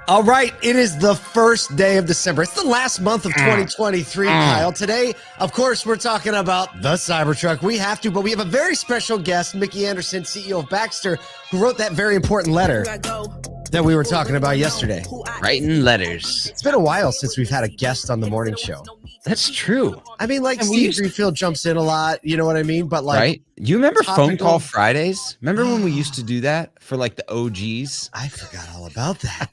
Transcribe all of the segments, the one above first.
All right, it is the first day of December. It's the last month of 2023, Kyle. Today, of course, we're talking about the Cybertruck. We have to, but we have a very special guest, Mickey Anderson, CEO of Baxter, who wrote that very important letter that we were talking about yesterday. Writing letters. It's been a while since we've had a guest on the morning show. That's true. I mean, like, Steve Greenfield jumps in a lot, you know what I mean? But like, right? You remember Phone Call Fridays? Remember when we used to do that for like the OGs? I forgot all about that.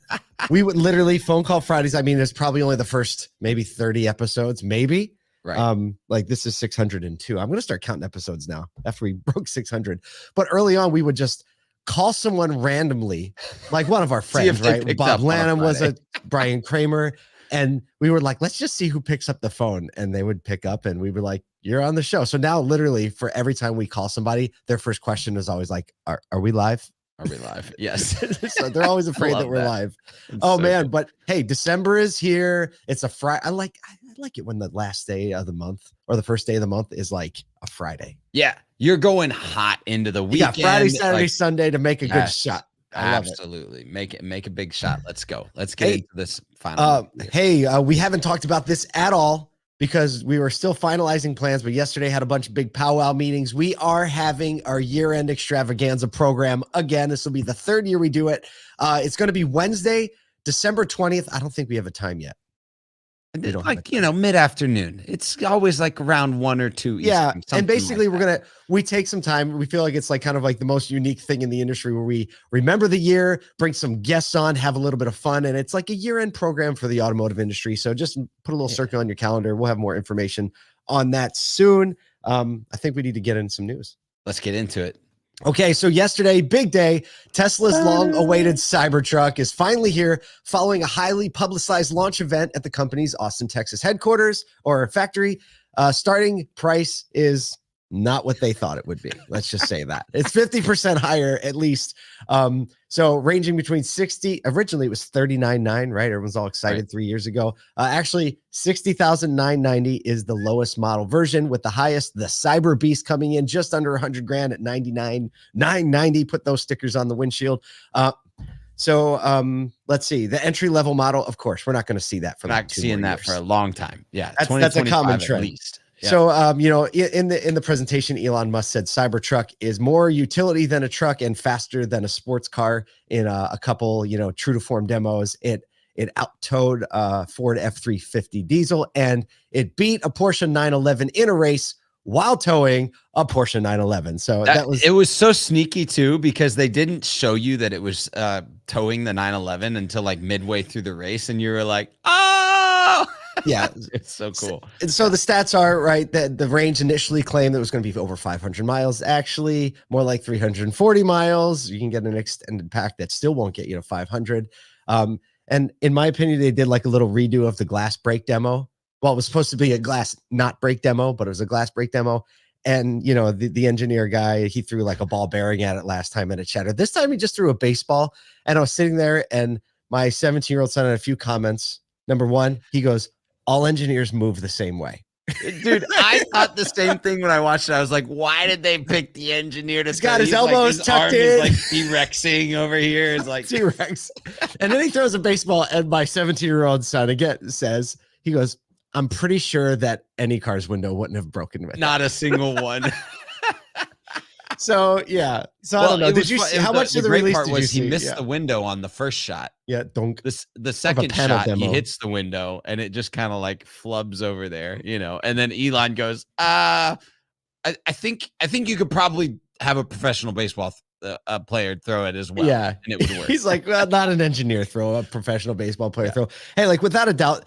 We would literally Phone Call Fridays. I mean, it's probably only the first maybe 30 episodes, maybe. Right. Like this is 602. I'm going to start counting episodes now after we broke 600. But early on, we would just call someone randomly, like one of our friends, right? Bob Lanham was a Brian Kramer. And we were like, let's just see who picks up the phone. And they would pick up and we were like, you're on the show. So now literally for every time we call somebody, their first question is always like, are we live? Are we live? Yes. So they're always afraid that we're live. Oh so man. Good. But hey, December is here. It's a Friday. I like it when the last day of the month or the first day of the month is like a Friday. Yeah. You're going hot into the weekend. Yeah, Friday, Saturday, Sunday to make a good shot. Absolutely. Make a big shot. Let's go. Let's get into this final. We haven't talked about this at all because we were still finalizing plans, but yesterday had a bunch of big powwow meetings. We are having our year-end extravaganza program again. This will be the third year we do it. It's going to be Wednesday, December 20th. I don't think we have a time yet. Like, mid-afternoon. It's always like around 1 or 2 Eastern. Yeah. And basically we take some time. We feel like it's like kind of like the most unique thing in the industry where we remember the year, bring some guests on, have a little bit of fun. And it's like a year-end program for the automotive industry. So just put a little circle on your calendar. We'll have more information on that soon. I think we need to get in some news. Let's get into it. Okay, so yesterday, big day. Tesla's long-awaited Cybertruck is finally here following a highly publicized launch event at the company's Austin, Texas headquarters or factory. Starting price is not what they thought it would be. Let's just say that. It's 50% higher at least. So ranging between 60, originally it was $39,900, right? Everyone's all excited 3 years ago. Actually, $60,990 is the lowest model version, with the highest, the Cyberbeast, coming in just under $100,000 at $99,990. Put those stickers on the windshield. So let's see, the entry level model. Of course, we're not going to see that for not seeing that for a long time. Yeah, that's a common trend. At least. Yeah. So, in the presentation, Elon Musk said Cybertruck is more utility than a truck and faster than a sports car. In a couple, true to form demos, it out-towed Ford F350 Diesel, and it beat a Porsche 911 in a race while towing a Porsche 911. So it was so sneaky too, because they didn't show you that it was towing the 911 until like midway through the race, and you were like, oh. Yeah, it's so cool. So the stats are right that the range initially claimed that it was going to be over 500 miles. Actually, more like 340 miles. You can get an extended pack that still won't get you to 500. And in my opinion, they did like a little redo of the glass break demo. Well, it was supposed to be a glass not break demo, but it was a glass break demo. And the engineer guy, he threw like a ball bearing at it last time and it shattered. This time he just threw a baseball. And I was sitting there, and my 17-year-old son had a few comments. Number one, he goes, all engineers move the same way. Dude, I thought the same thing when I watched it. I was like, why did they pick the engineer to He's got his elbows tucked in. Like T-Rexing over here. It's like T-Rex. And then he throws a baseball, and my 17-year-old son again says, he goes, I'm pretty sure that any car's window wouldn't have broken with not a single one. So yeah. So I don't know. Did you see how much of the release did you see? He missed the window on the first shot. Yeah. The second shot, he hits the window and it just kind of like flubs over there, and then Elon goes, I think you could probably have a professional baseball player throw it as well. Yeah. And it would work. He's like, well, not an engineer throw, a professional baseball player throw. Hey, like without a doubt,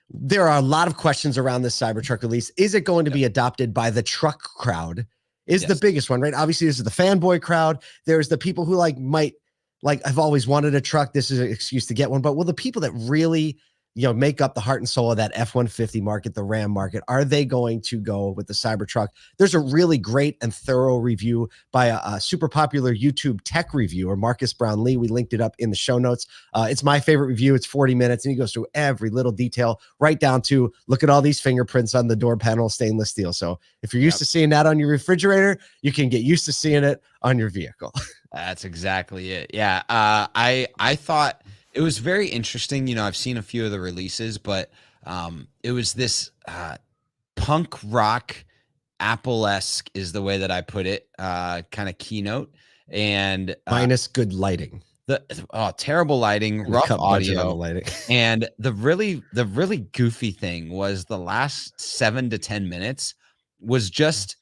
there are a lot of questions around this Cybertruck release. Is it going to be adopted by the truck crowd? Is the biggest one, right? Obviously, this is the fanboy crowd. There's the people who might I've always wanted a truck. This is an excuse to get one. But will the people that really, make up the heart and soul of that F-150 market, the Ram market, are they going to go with the Cybertruck? There's a really great and thorough review by a super popular YouTube tech reviewer, Marcus Brownlee. We linked it up in the show notes. It's my favorite review. It's 40 minutes, and he goes through every little detail, right down to look at all these fingerprints on the door panel, stainless steel. So if you're used to seeing that on your refrigerator, you can get used to seeing it on your vehicle. That's exactly it. Yeah. I thought It was very interesting. You know, I've seen a few of the releases, but it was this punk rock Apple-esque is the way that I put it, kind of keynote, and minus good lighting. Terrible lighting, rough audio, on the lighting. And the really goofy thing was the last 7 to 10 minutes was just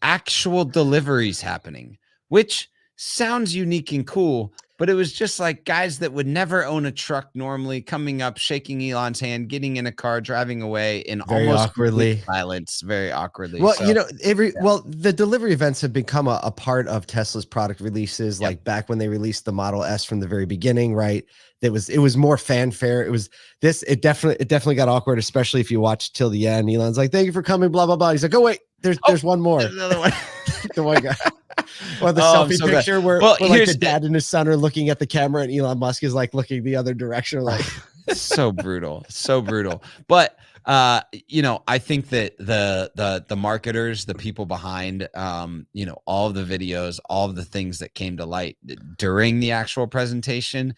actual deliveries happening, which sounds unique and cool, but it was just like guys that would never own a truck normally coming up, shaking Elon's hand, getting in a car, driving away in very almost awkwardly silence, very awkwardly. Well, you know, the delivery events have become a part of Tesla's product releases. Like back when they released the Model S from the very beginning, right? It was more fanfare. It definitely got awkward, especially if you watch till the end. Elon's like, "Thank you for coming," blah blah blah. He's like, "Oh wait, there's one more." There's another one. The one guy. Or the selfie picture where like the dad and his son are looking at the camera and Elon Musk is like looking the other direction, like so brutal. But you know, I think that the marketers, the people behind you know, all of the videos, all of the things that came to light during the actual presentation,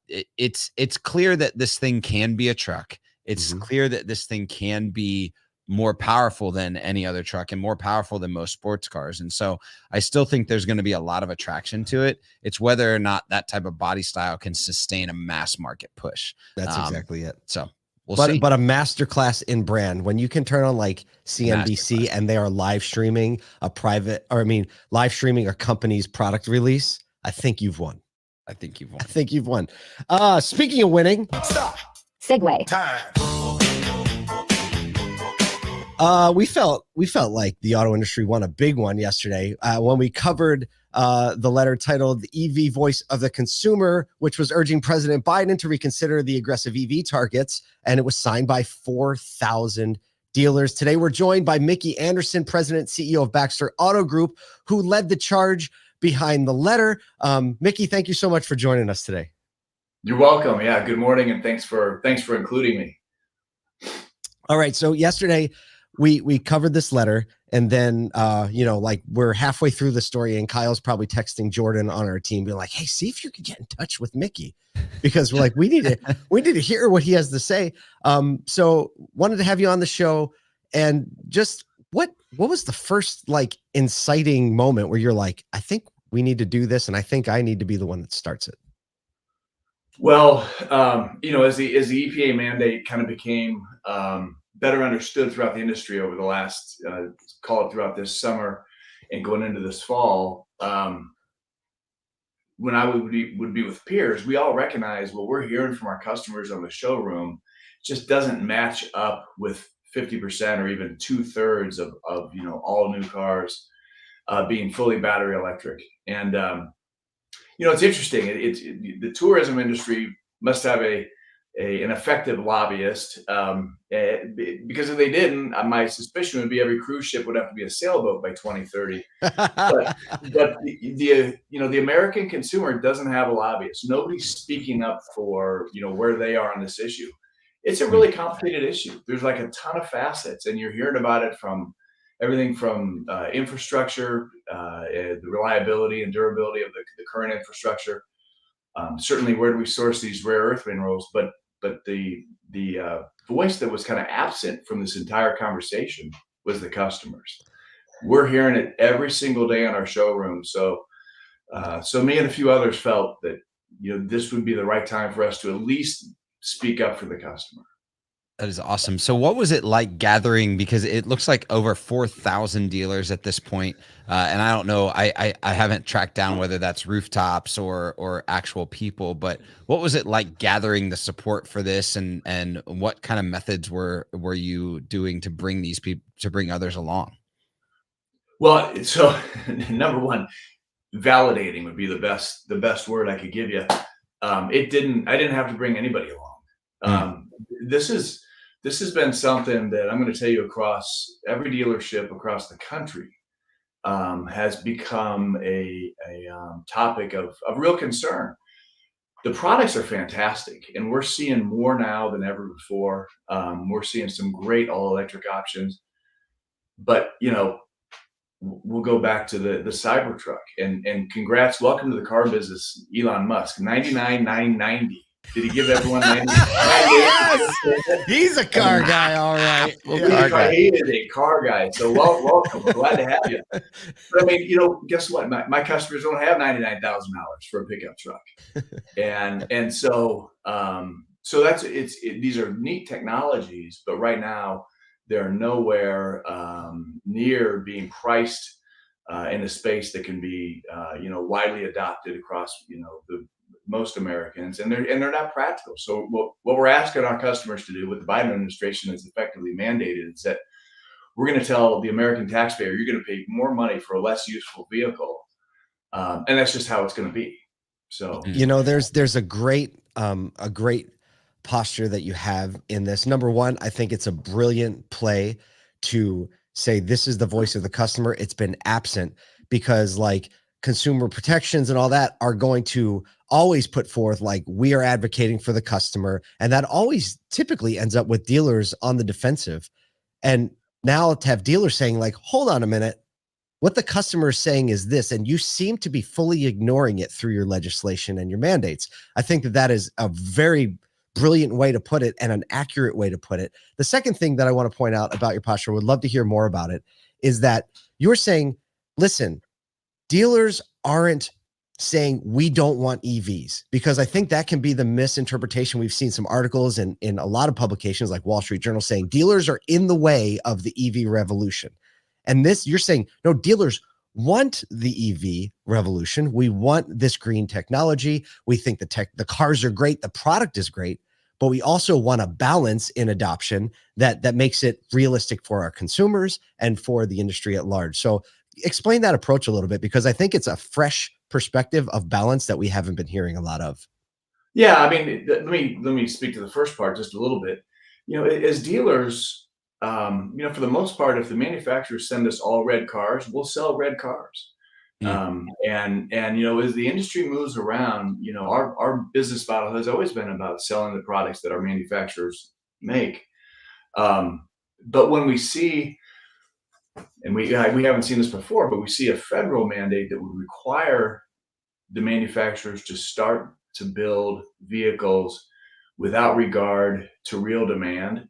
it's clear that this thing can be a truck. It's clear that this thing can be more powerful than any other truck and more powerful than most sports cars. And so I still think there's going to be a lot of attraction to it. It's whether or not that type of body style can sustain a mass market push. That's exactly it. So we'll see. But a masterclass in brand, when you can turn on like CNBC and they are live streaming live streaming a company's product release, I think you've won. I think you've won. Speaking of winning, stop. Segue time. We felt like the auto industry won a big one yesterday when we covered the letter titled "The EV Voice of the Consumer," which was urging President Biden to reconsider the aggressive EV targets, and it was signed by 4,000 dealers. Today, we're joined by Mickey Anderson, President and CEO of Baxter Auto Group, who led the charge behind the letter. Mickey, thank you so much for joining us today. You're welcome. Yeah, good morning, and thanks for including me. All right, so yesterday we covered this letter, and then you know, like we're halfway through the story, and Kyle's probably texting Jordan on our team, being like, "Hey, see if you could get in touch with Mickey," because we're like, we need to hear what he has to say. So wanted to have you on the show, and just what was the first like inciting moment where you're like, I think we need to do this, and I think I need to be the one that starts it. Well, you know, as the EPA mandate kind of became better understood throughout the industry over the last, call it throughout this summer and going into this fall, when I would be with peers, we all recognize what we're hearing from our customers on the showroom just doesn't match up with 50% or even 2/3 of you know, all new cars being fully battery electric. And you know, it's interesting. The tourism industry must have an effective lobbyist, because if they didn't, my suspicion would be every cruise ship would have to be a sailboat by 2030. but the American consumer doesn't have a lobbyist. Nobody's speaking up for, you know, where they are on this issue. It's a really complicated issue. There's like a ton of facets, and you're hearing about it from everything from infrastructure, the reliability and durability of the current infrastructure. Certainly, where do we source these rare earth minerals? But the voice that was kind of absent from this entire conversation was the customers. We're hearing it every single day on our showroom. So me and a few others felt that, you know, this would be the right time for us to at least speak up for the customer. That is awesome. So what was it like gathering, because it looks like over 4,000 dealers at this point. And I don't know, I haven't tracked down whether that's rooftops or actual people, but what was it like gathering the support for this, and what kind of methods were you doing to bring these people, to bring others along? Well, so number one, validating would be the best word I could give you. I didn't have to bring anybody along. This has been something that I'm going to tell you across every dealership across the country has become a topic of real concern. The products are fantastic, and we're seeing more now than ever before. We're seeing some great all-electric options, but you know, we'll go back to the Cybertruck, and congrats, welcome to the car business, Elon Musk. 99,990 Did he give everyone 90? Yes, he's a car guy, all right. He is a car guy. So welcome. We're glad to have you. But I mean, guess what? My customers don't have $99,000 for a pickup truck, and so that's these are neat technologies, but right now they're nowhere near being priced in a space that can be widely adopted across the most Americans, and they're not practical. So what we're asking our customers to do, what the Biden administration has effectively mandated, is that we're going to tell the American taxpayer, you're going to pay more money for a less useful vehicle, and that's just how it's going to be. So there's a great posture that you have in this. Number one, I think it's a brilliant play to say this is the voice of the customer. It's been absent because like consumer protections and all that are going to always put forth like we are advocating for the customer, and that always typically ends up with dealers on the defensive. And now to have dealers saying like, hold on a minute, what the customer is saying is this, and you seem to be fully ignoring it through your legislation and your mandates. I think that is a very brilliant way to put it and an accurate way to put it. The second thing that I want to point out about your posture, would love to hear more about it, is that you're saying, listen, dealers aren't saying we don't want EVs, because I think that can be the misinterpretation. We've seen some articles in a lot of publications like Wall Street Journal saying dealers are in the way of the EV revolution. And this, you're saying, no, dealers want the EV revolution. We want this green technology. We think the cars are great. The product is great, but we also want a balance in adoption that makes it realistic for our consumers and for the industry at large. So explain that approach a little bit, because I think it's a fresh perspective of balance that we haven't been hearing a lot of. Yeah, I mean, let me speak to the first part just a little bit. As dealers, for the most part, if the manufacturers send us all red cars, we'll sell red cars. And as the industry moves around, our business model has always been about selling the products that our manufacturers make. But when we see, and we haven't seen this before, but we see a federal mandate that would require the manufacturers to start to build vehicles without regard to real demand.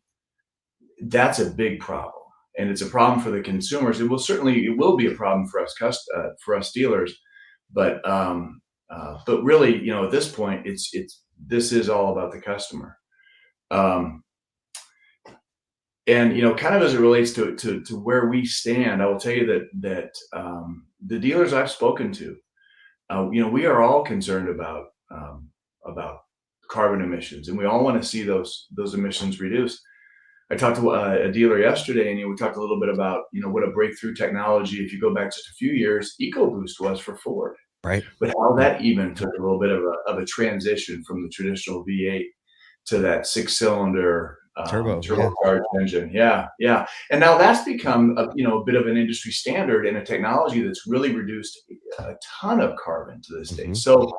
That's a big problem, and it's a problem for the consumers. It will be a problem for us dealers, but really, at this point, this is all about the customer. And kind of as it relates to where we stand, I will tell you that the dealers I've spoken to, we are all concerned about carbon emissions, and we all want to see those emissions reduced. I talked to a dealer yesterday, and we talked a little bit about what a breakthrough technology, if you go back just a few years, EcoBoost was for Ford, right? But how that even took a little bit of a transition from the traditional V8 to that 6-cylinder turbocharged engine. Yeah. And now that's become a bit of an industry standard and a technology that's really reduced a ton of carbon to this day. So,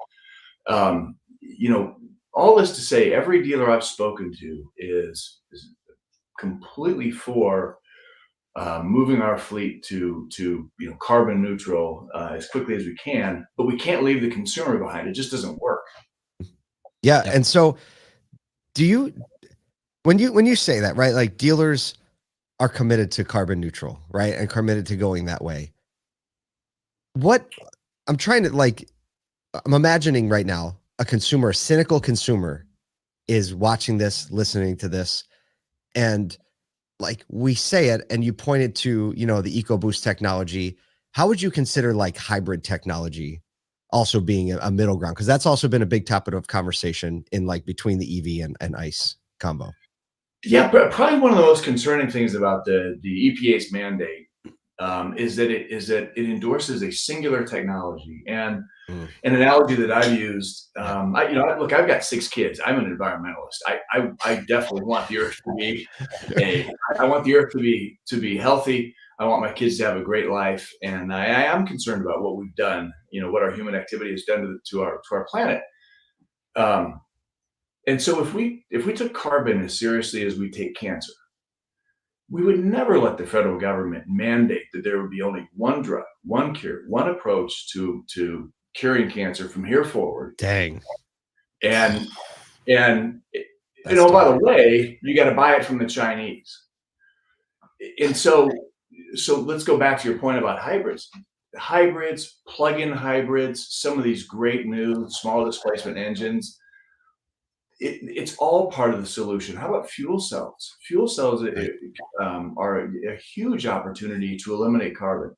all this to say, every dealer I've spoken to is completely for moving our fleet to carbon neutral as quickly as we can, but we can't leave the consumer behind. It just doesn't work. Yeah. And so when you say that, right, like dealers are committed to carbon neutral, right, and committed to going that way, what I'm imagining right now, a cynical consumer is watching this, listening to this, and like we say it, and you pointed to, the EcoBoost technology. How would you consider like hybrid technology also being a middle ground? Because that's also been a big topic of conversation in like between the EV and ICE combo. Yeah, but probably one of the most concerning things about the EPA's mandate is that it endorses a singular technology. And an analogy that I've used, look, I've got 6 kids. I'm an environmentalist. I definitely want the earth to be healthy. I want my kids to have a great life, and I am concerned about what we've done. What our human activity has done to our planet. And so if we took carbon as seriously as we take cancer, we would never let the federal government mandate that there would be only one drug, one cure, one approach to curing cancer from here forward. Dang. And And by the way, you got to buy it from the Chinese. And so let's go back to your point about hybrids. Hybrids, plug-in hybrids, some of these great new small displacement engines. It's all part of the solution. How about fuel cells? Fuel cells are a huge opportunity to eliminate carbon.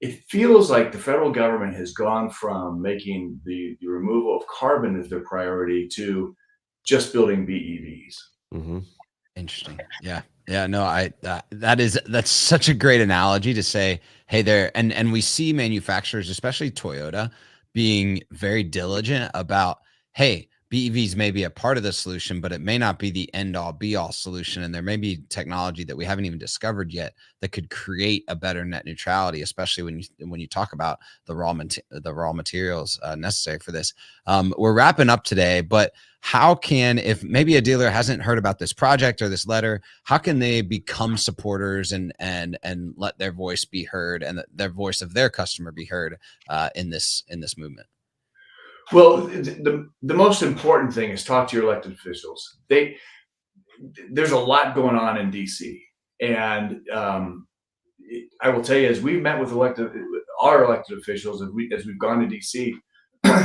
It feels like the federal government has gone from making the removal of carbon as their priority to just building BEVs. Mm-hmm. Interesting. Yeah. No, that's such a great analogy to say, hey, there, and we see manufacturers, especially Toyota, being very diligent about, hey, BEVs may be a part of the solution, but it may not be the end all be all solution. And there may be technology that we haven't even discovered yet that could create a better net neutrality, especially when you talk about the raw materials necessary for this. We're wrapping up today, but how can, if maybe a dealer hasn't heard about this project or this letter, how can they become supporters and let their voice be heard and their voice of their customer be heard in this movement? Well, the most important thing is talk to your elected officials. There's a lot going on in DC, and I will tell you, as we've met with our elected officials, as we've gone to DC,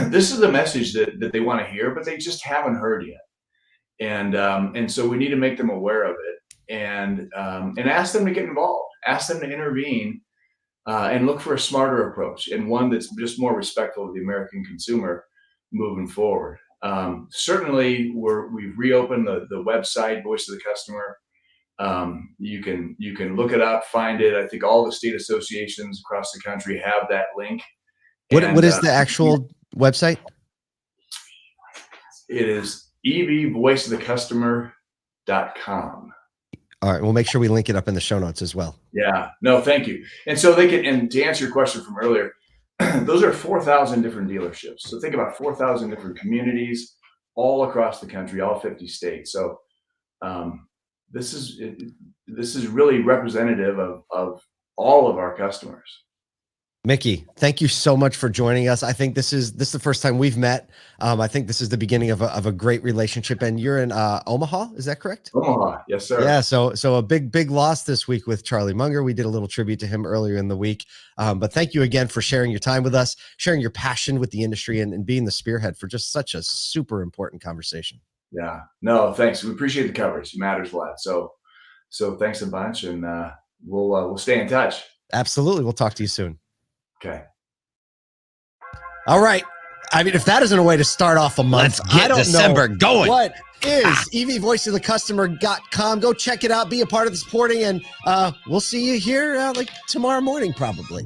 this is the message that they want to hear, but they just haven't heard yet, and so we need to make them aware of it, and ask them to get involved, ask them to intervene, and look for a smarter approach and one that's just more respectful of the American consumer moving forward. Certainly, we've reopened the website, Voice of the Customer. You can look it up, find it. I think all the state associations across the country have that link. What is the actual website? It is evvoiceofthecustomer.com. All right, we'll make sure we link it up in the show notes as well. Yeah, no, thank you. And so and to answer your question from earlier, those are 4,000 different dealerships. So think about 4,000 different communities all across the country, all 50 states. So this is really representative of all of our customers. Mickey, thank you so much for joining us. I think this is the first time we've met. I think this is the beginning of a great relationship. And you're in Omaha, is that correct? Omaha, yes, sir. Yeah, so a big loss this week with Charlie Munger. We did a little tribute to him earlier in the week. But thank you again for sharing your time with us, sharing your passion with the industry, and being the spearhead for just such a super important conversation. Yeah, no, thanks. We appreciate the coverage. It matters a lot. So thanks a bunch, and we'll stay in touch. Absolutely. We'll talk to you soon. Okay. All right. I mean, if that isn't a way to start off a month, let's get December going. What is evvoiceofthecustomer.com? Go check it out. Be a part of the supporting, and we'll see you here like tomorrow morning, probably.